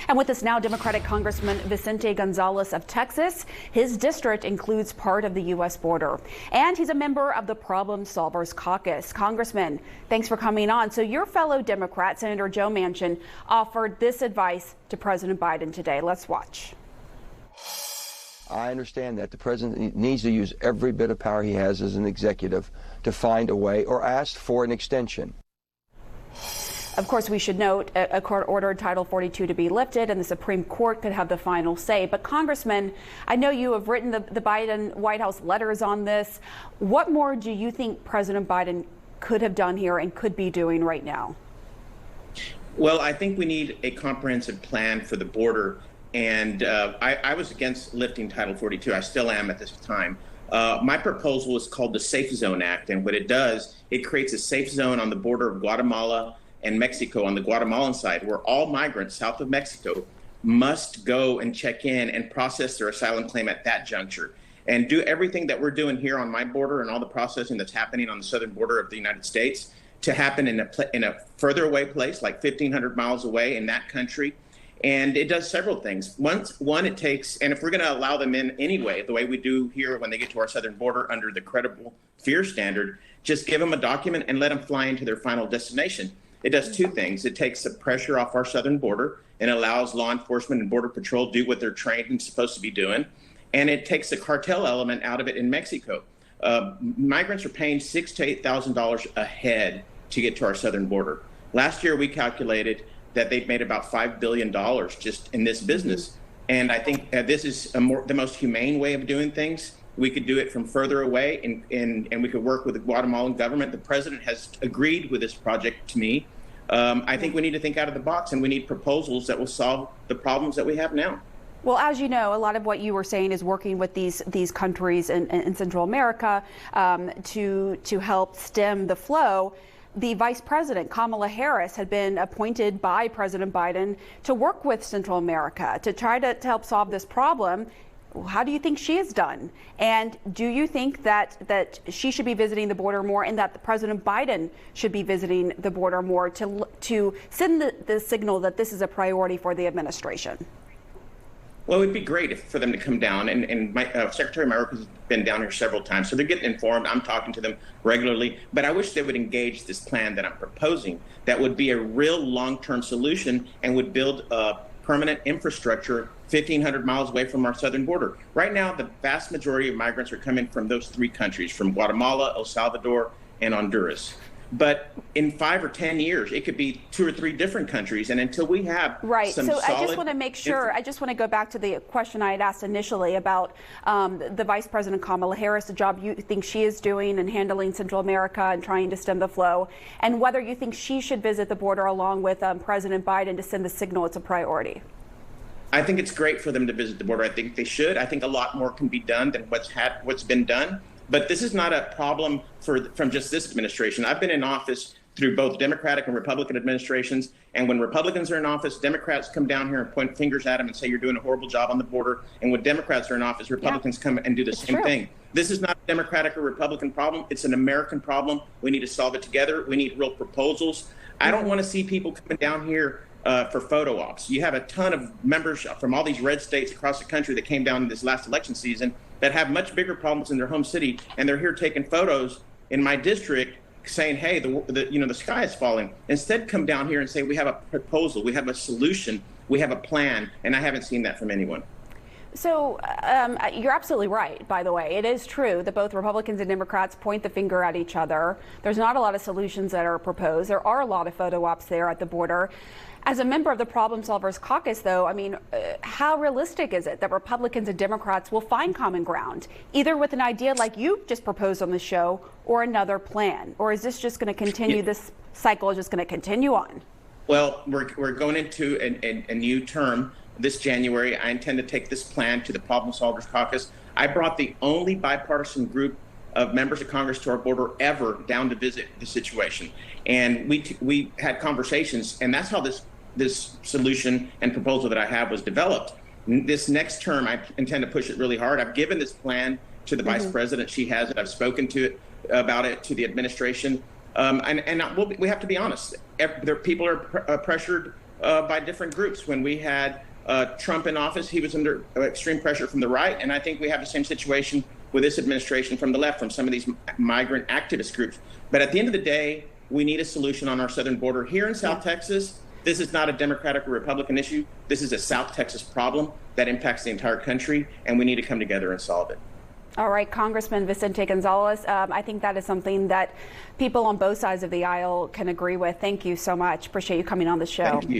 And with us now, Democratic Congressman Vicente Gonzalez of Texas. His district includes part of the U.S. border, and he's a member of the Problem Solvers Caucus. Congressman, thanks for coming on. So your fellow Democrat, Senator Joe Manchin, offered this advice to President Biden today. Let's watch. I understand that the president needs to use every bit of power he has as an executive to find a way or ask for an extension. Of course, we should note a court ordered Title 42 to be lifted, and the Supreme Court could have the final say. But Congressman, I know you have written the Biden White House letters on this. What more do you think President Biden could have done here and could be doing right now? Well, I think we need a comprehensive plan for the border. And I was against lifting Title 42. I still am at this time. My proposal is called the Safe Zone Act. And what it does, it creates a safe zone on the border of Guatemala and Mexico on the Guatemalan side, where all migrants south of Mexico must go and check in and process their asylum claim at that juncture and do everything that we're doing here on my border and all the processing that's happening on the southern border of the United States to happen in a further away place, like 1,500 miles away in that country. And it does several things. One, it takes, and if we're going to allow them in anyway, the way we do here when they get to our southern border under the credible fear standard, just give them a document and let them fly into their final destination. It does two things. It takes the pressure off our southern border and allows law enforcement and Border Patrol to do what they're trained and supposed to be doing. And it takes the cartel element out of it in Mexico. Migrants are paying $6,000 to $8,000 a head to get to our southern border. Last year, we calculated that they've made about $5 billion just in this business. And I think this is the most humane way of doing things. We could do it from further away, and we could work with the Guatemalan government. The president has agreed with this project to me. I think we need to think out of the box, and we need proposals that will solve the problems that we have now. Well, as you know, a lot of what you were saying is working with these countries in Central America to help stem the flow. The Vice President, Kamala Harris, had been appointed by President Biden to work with Central America to try to help solve this problem. How do you think she has done? And do you think that she should be visiting the border more and that President Biden should be visiting the border more to send the signal that this is a priority for the administration? Well, it would be great for them to come down, and my Secretary Mayorkas has been down here several times, so they're getting informed. I'm talking to them regularly, but I wish they would engage this plan that I'm proposing that would be a real long-term solution and would build a permanent infrastructure 1,500 miles away from our southern border. Right now, the vast majority of migrants are coming from those three countries, from Guatemala, El Salvador, and Honduras. But in 5 or 10 years, it could be 2 or 3 different countries. And until we have some so solid... I just want to make sure, I just want to go back to the question I had asked initially about the Vice President Kamala Harris, the job you think she is doing in handling Central America and trying to stem the flow, and whether you think she should visit the border along with President Biden to send the signal it's a priority. I think it's great for them to visit the border. I think they should. I think a lot more can be done than what's been done. But this is not a problem from just this administration. I've been in office through both Democratic and Republican administrations. And when Republicans are in office, Democrats come down here and point fingers at them and say, you're doing a horrible job on the border. And when Democrats are in office, Republicans come and do the same thing. This is not a Democratic or Republican problem. It's an American problem. We need to solve it together. We need real proposals. I don't want to see people coming down here for photo ops. You have a ton of members from all these red states across the country that came down this last election season that have much bigger problems in their home city, and they're here taking photos in my district saying, hey, the sky is falling. Instead, come down here and say, we have a proposal, we have a solution, we have a plan, and I haven't seen that from anyone. So you're absolutely right, by the way. It is true that both Republicans and Democrats point the finger at each other. There's not a lot of solutions that are proposed. There are a lot of photo ops there at the border. As a member of the Problem Solvers Caucus, though, I mean, how realistic is it that Republicans and Democrats will find common ground, either with an idea like you just proposed on the show or another plan? Or is this just going to continue, this cycle is just going to continue on? Well, we're going into a new term this January. I intend to take this plan to the Problem Solvers Caucus. I brought the only bipartisan group of members of Congress to our border ever down to visit the situation. And we had conversations, and that's how this solution and proposal that I have was developed. This next term, I intend to push it really hard. I've given this plan to the Vice President. She has it. I've spoken to it about it to the administration. And we have to be honest. People are pressured by different groups. When we had Trump in office, he was under extreme pressure from the right, and I think we have the same situation with this administration from the left, from some of these migrant activist groups. But at the end of the day, we need a solution on our southern border. Here in South Texas, this is not a Democratic or Republican issue. This is a South Texas problem that impacts the entire country, and we need to come together and solve it. All right, Congressman Vicente Gonzalez, I think that is something that people on both sides of the aisle can agree with. Thank you so much. Appreciate you coming on the show. Thank you.